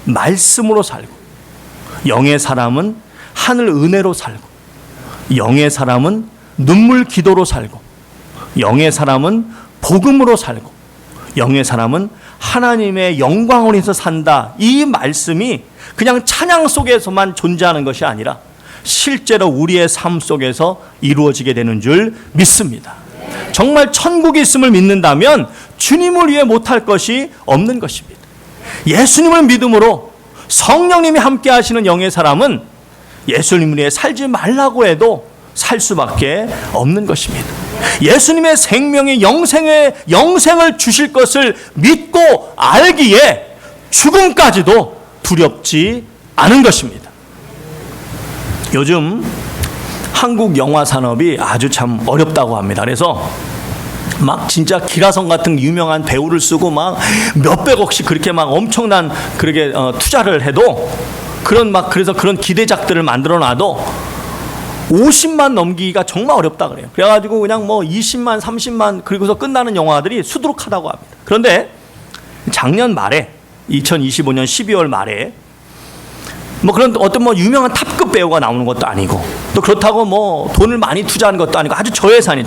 말씀으로 살고, 영의 사람은 하늘 은혜로 살고, 영의 사람은 눈물 기도로 살고, 영의 사람은 복음으로 살고, 영의 사람은 하나님의 영광을 위해서 산다. 이 말씀이 그냥 찬양 속에서만 존재하는 것이 아니라 실제로 우리의 삶 속에서 이루어지게 되는 줄 믿습니다. 정말 천국이 있음을 믿는다면 주님을 위해 못할 것이 없는 것입니다. 예수님을 믿음으로 성령님이 함께 하시는 영의 사람은 예수님을 위해 살지 말라고 해도 살 수밖에 없는 것입니다. 예수님의 생명의 영생을 주실 것을 믿고 알기에 죽음까지도 두렵지 않은 것입니다. 요즘 한국 영화 산업이 아주 참 어렵다고 합니다. 그래서 막 진짜 기라성 같은 유명한 배우를 쓰고 막 몇백억씩 그렇게 막 엄청난 그렇게 투자를 해도 그래서 그런 기대작들을 만들어 놔도 50만 넘기기가 정말 어렵다 그래요. 그래가지고 그냥 뭐 20만, 30만 그리고서 끝나는 영화들이 수두룩하다고 합니다. 그런데 작년 말에 2025년 12월 말에 뭐 그런 어떤 뭐 유명한 탑급 배우가 나오는 것도 아니고, 또 그렇다고 뭐 돈을 많이 투자하는 것도 아니고 아주 저예산.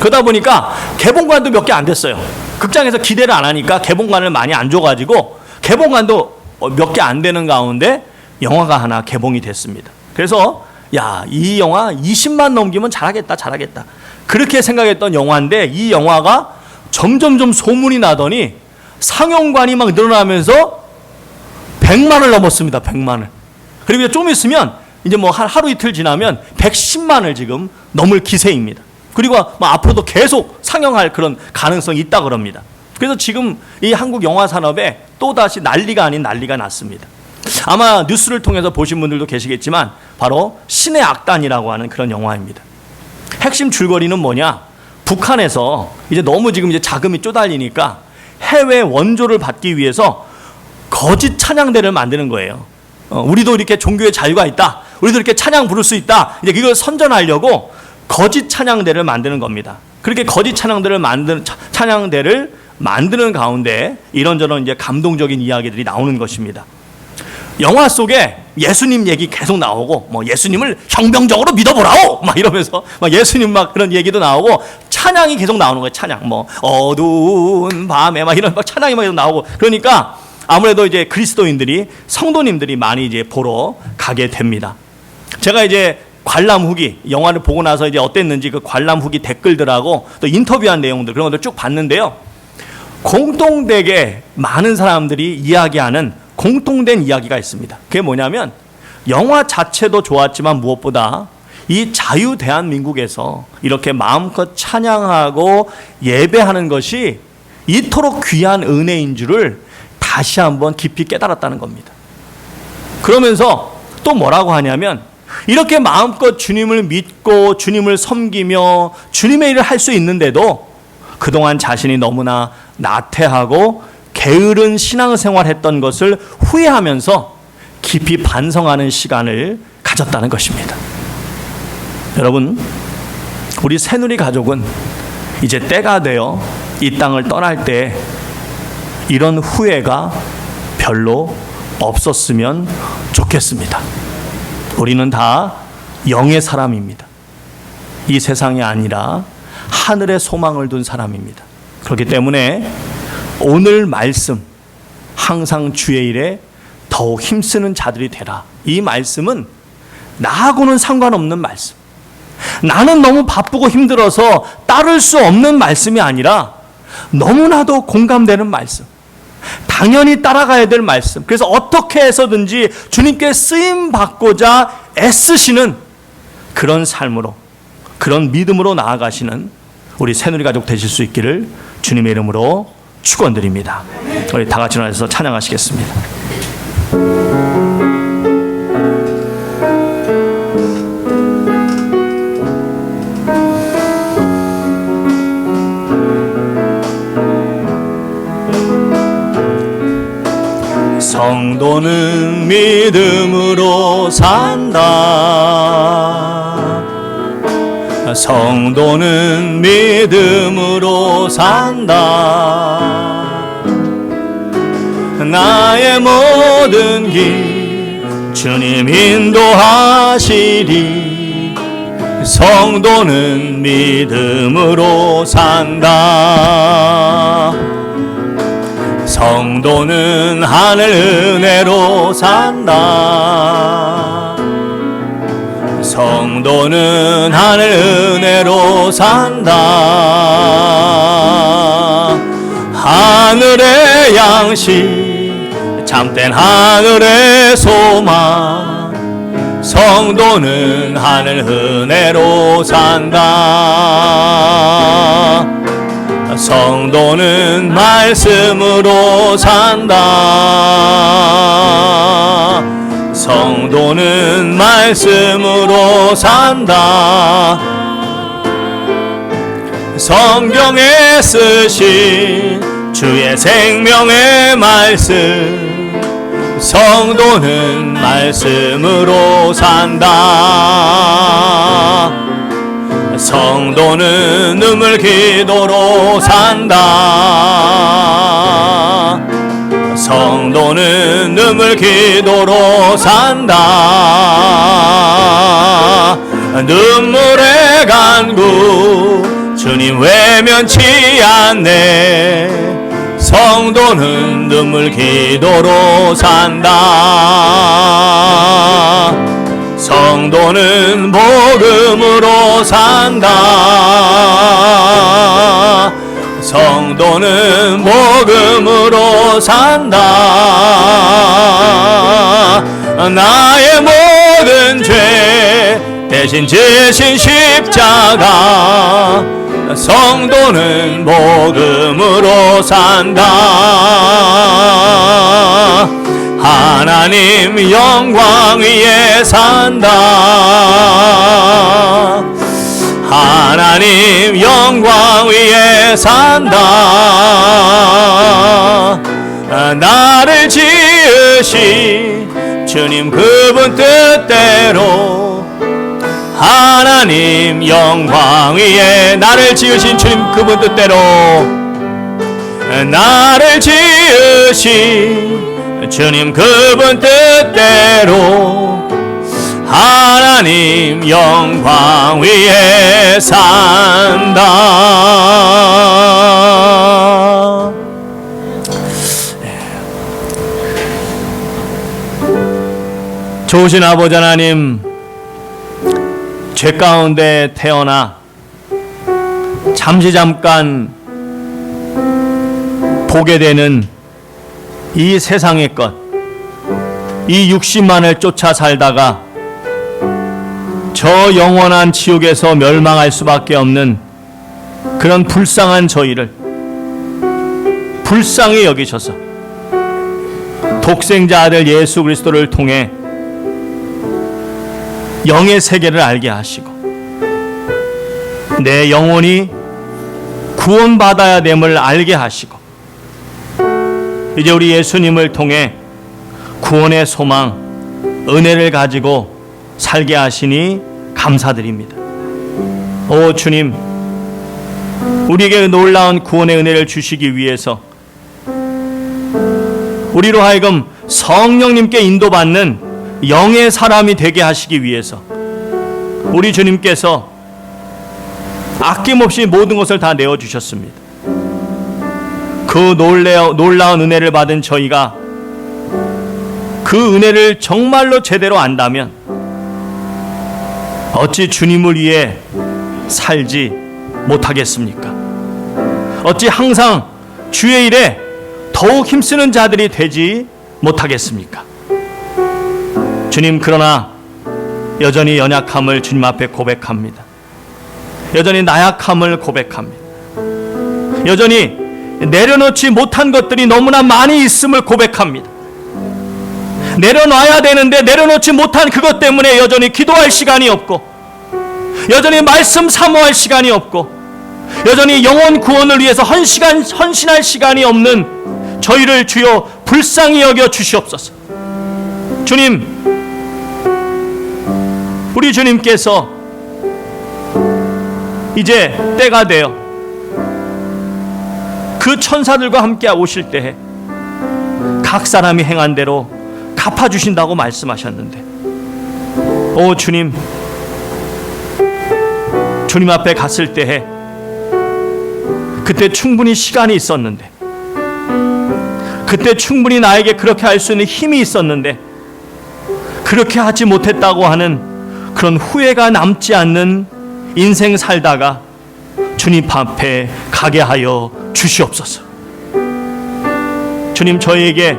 그러다 보니까 개봉관도 몇 개 안 됐어요. 극장에서 기대를 안 하니까 개봉관을 많이 안 줘가지고 개봉관도 몇 개 안 되는 가운데 영화가 하나 개봉이 됐습니다. 그래서 야, 이 영화 20만 넘기면 잘하겠다 그렇게 생각했던 영화인데, 이 영화가 점점점 소문이 나더니 상영관이 막 늘어나면서 100만을 넘었습니다. 100만을. 그리고 좀 있으면 이제 뭐 하루 이틀 지나면 110만을 지금 넘을 기세입니다. 그리고 뭐 앞으로도 계속 상영할 그런 가능성이 있다 그럽니다. 그래서 지금 이 한국 영화 산업에 또다시 난리가 아닌 난리가 났습니다. 아마 뉴스를 통해서 보신 분들도 계시겠지만 바로 신의 악단이라고 하는 그런 영화입니다. 핵심 줄거리는 뭐냐? 북한에서 이제 너무 지금 이제 자금이 쪼달리니까 해외 원조를 받기 위해서 거짓 찬양대를 만드는 거예요. 우리도 이렇게 종교의 자유가 있다, 우리도 이렇게 찬양 부를 수 있다, 이제 이걸 선전하려고 거짓 찬양대를 만드는 겁니다. 그렇게 거짓 찬양대를 만드는 가운데 이런저런 이제 감동적인 이야기들이 나오는 것입니다. 영화 속에 예수님 얘기 계속 나오고, 뭐 예수님을 혁명적으로 믿어보라오 막 이러면서 막 예수님 막 그런 얘기도 나오고, 찬양이 계속 나오는 거예요. 찬양, 뭐 어두운 밤에 막 이런 막 찬양이 막 계속 나오고, 그러니까 아무래도 이제 그리스도인들이, 성도님들이 많이 이제 보러 가게 됩니다. 제가 이제 관람 후기, 영화를 보고 나서 이제 어땠는지 그 관람 후기 댓글들하고 또 인터뷰한 내용들, 그런 것들 쭉 봤는데요. 공통되게 많은 사람들이 이야기하는 공통된 이야기가 있습니다. 그게 뭐냐면, 영화 자체도 좋았지만 무엇보다 이 자유대한민국에서 이렇게 마음껏 찬양하고 예배하는 것이 이토록 귀한 은혜인 줄을 다시 한번 깊이 깨달았다는 겁니다. 그러면서 또 뭐라고 하냐면, 이렇게 마음껏 주님을 믿고 주님을 섬기며 주님의 일을 할 수 있는데도 그동안 자신이 너무나 나태하고 게으른 신앙생활 했던 것을 후회하면서 깊이 반성하는 시간을 가졌다는 것입니다. 여러분, 우리 새누리 가족은 이제 때가 되어 이 땅을 떠날 때 이런 후회가 별로 없었으면 좋겠습니다. 우리는 다 영의 사람입니다. 이 세상이 아니라 하늘에 소망을 둔 사람입니다. 그렇기 때문에 오늘 말씀 항상 주의 일에 더욱 힘쓰는 자들이 되라. 이 말씀은 나하고는 상관없는 말씀, 나는 너무 바쁘고 힘들어서 따를 수 없는 말씀이 아니라 너무나도 공감되는 말씀, 당연히 따라가야 될 말씀, 그래서 어떻게 해서든지 주님께 쓰임받고자 애쓰시는 그런 삶으로, 그런 믿음으로 나아가시는 우리 새누리 가족 되실 수 있기를 주님의 이름으로 축원드립니다. 우리 다 같이 일어나서 찬양하시겠습니다. 성도는 믿음으로 산다. 성도는 믿음으로 산다. 나의 모든 길 주님 인도하시리. 성도는 믿음으로 산다. 성도는 하늘 은혜로 산다. 성도는 하늘 은혜로 산다. 하늘의 양식 참된 하늘의 소망. 성도는 하늘 은혜로 산다. 성도는 말씀으로 산다. 성도는 말씀으로 산다. 성경에 쓰신 주의 생명의 말씀. 성도는 말씀으로 산다. 성도는 눈물 기도로 산다. 성도는 눈물 기도로 산다. 눈물의 간구 주님 외면치 않네. 성도는 눈물 기도로 산다. 성도는 복음으로 산다. 성도는 복음으로 산다. 나의 모든 죄 대신 지신 십자가. 성도는 복음으로 산다. 하나님 영광 위에 산다. 하나님 영광 위에 산다. 나를 지으신 주님 그분 뜻대로. 하나님 영광 위에 나를 지으신 주님 그분 뜻대로. 나를 지으신 주님 그분 뜻대로. 하나님 영광 위에 산다. 좋으신 아버지 하나님, 죄 가운데 태어나 잠깐 보게 되는 이 세상의 것, 이 육신만을 쫓아 살다가 저 영원한 지옥에서 멸망할 수밖에 없는 그런 불쌍한 저희를 불쌍히 여기셔서 독생자 아들 예수 그리스도를 통해 영의 세계를 알게 하시고 내 영혼이 구원받아야 됨을 알게 하시고 이제 우리 예수님을 통해 구원의 소망, 은혜를 가지고 살게 하시니 감사드립니다. 오 주님, 우리에게 놀라운 구원의 은혜를 주시기 위해서 우리로 하여금 성령님께 인도받는 영의 사람이 되게 하시기 위해서 우리 주님께서 아낌없이 모든 것을 다 내어주셨습니다. 그 놀라운 은혜를 받은 저희가 그 은혜를 정말로 제대로 안다면 어찌 주님을 위해 살지 못하겠습니까? 어찌 항상 주의 일에 더욱 힘쓰는 자들이 되지 못하겠습니까? 주님, 그러나 여전히 연약함을 주님 앞에 고백합니다. 여전히 나약함을 고백합니다. 여전히 내려놓지 못한 것들이 너무나 많이 있음을 고백합니다. 내려놔야 되는데 내려놓지 못한 그것 때문에 여전히 기도할 시간이 없고, 여전히 말씀 사모할 시간이 없고, 여전히 영혼 구원을 위해서 헌신할 시간이 없는 저희를 주여 불쌍히 여겨 주시옵소서. 주님, 우리 주님께서 이제 때가 되어 그 천사들과 함께 오실 때에 각 사람이 행한 대로 갚아주신다고 말씀하셨는데, 오 주님, 주님 앞에 갔을 때에 그때 충분히 시간이 있었는데, 그때 충분히 나에게 그렇게 할 수 있는 힘이 있었는데 그렇게 하지 못했다고 하는 그런 후회가 남지 않는 인생 살다가 주님 앞에 가게 하여 주시옵소서. 주님, 저희에게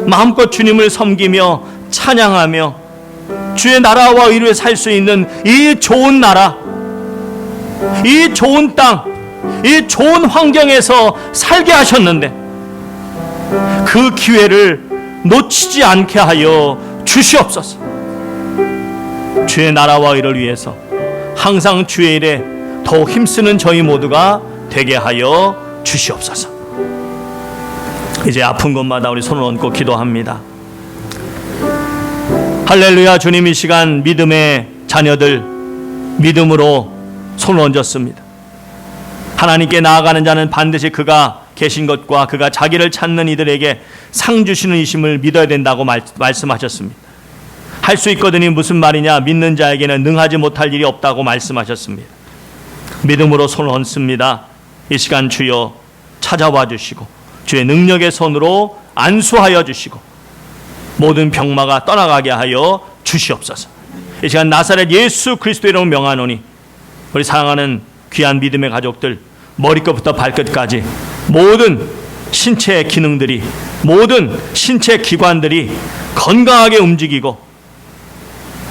마음껏 주님을 섬기며 찬양하며 주의 나라와 의를 살 수 있는 이 좋은 나라, 이 좋은 땅, 이 좋은 환경에서 살게 하셨는데 그 기회를 놓치지 않게 하여 주시옵소서. 주의 나라와 의를 위해서 항상 주의 일에 더욱 힘쓰는 저희 모두가 되게 하여 주시옵소서. 이제 아픈 곳마다 우리 손을 얹고 기도합니다. 할렐루야. 주님, 이 시간 믿음의 자녀들 믿음으로 손을 얹었습니다. 하나님께 나아가는 자는 반드시 그가 계신 것과 그가 자기를 찾는 이들에게 상 주시는 이심을 믿어야 된다고 말씀하셨습니다. 할 수 있거든이 무슨 말이냐? 믿는 자에게는 능하지 못할 일이 없다고 말씀하셨습니다. 믿음으로 손을 얹습니다. 이 시간 주여 찾아와 주시고 주의 능력의 손으로 안수하여 주시고 모든 병마가 떠나가게 하여 주시옵소서. 이 시간 나사렛 예수 그리스도 이름으로 명하노니 우리 사랑하는 귀한 믿음의 가족들 머리끝부터 발끝까지 모든 신체의 기능들이, 모든 신체 기관들이 건강하게 움직이고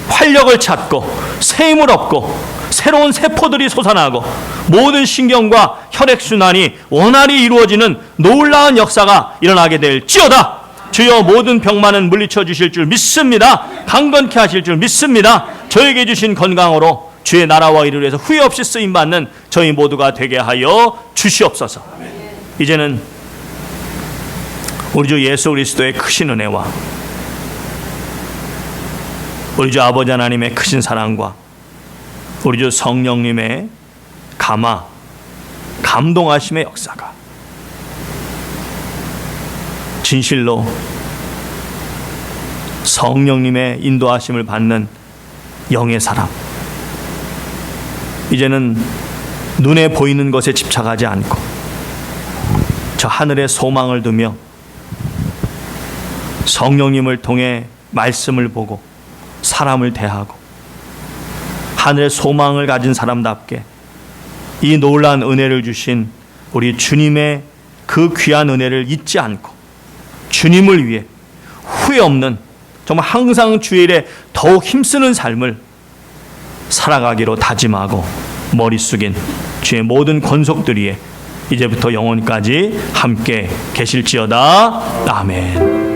활력을 찾고 새 힘을 얻고 새로운 세포들이 솟아나고 모든 신경과 혈액순환이 원활히 이루어지는 놀라운 역사가 일어나게 될지어다. 주여 모든 병만은 물리쳐 주실 줄 믿습니다. 강건케 하실 줄 믿습니다. 저에게 주신 건강으로 주의 나라와 일을 위해서 후회 없이 쓰임받는 저희 모두가 되게 하여 주시옵소서. 이제는 우리 주 예수 그리스도의 크신 은혜와 우리 주 아버지 하나님의 크신 사랑과 우리 주 성령님의 감동하심의 역사가 진실로 성령님의 인도하심을 받는 영의 사람, 이제는 눈에 보이는 것에 집착하지 않고 저 하늘에 소망을 두며 성령님을 통해 말씀을 보고 사람을 대하고 하늘의 소망을 가진 사람답게 이 놀라운 은혜를 주신 우리 주님의 그 귀한 은혜를 잊지 않고 주님을 위해 후회 없는, 정말 항상 주의 일에 더욱 힘쓰는 삶을 살아가기로 다짐하고 머리 숙인 주의 모든 권속들 위에 이제부터 영원까지 함께 계실지어다. 아멘.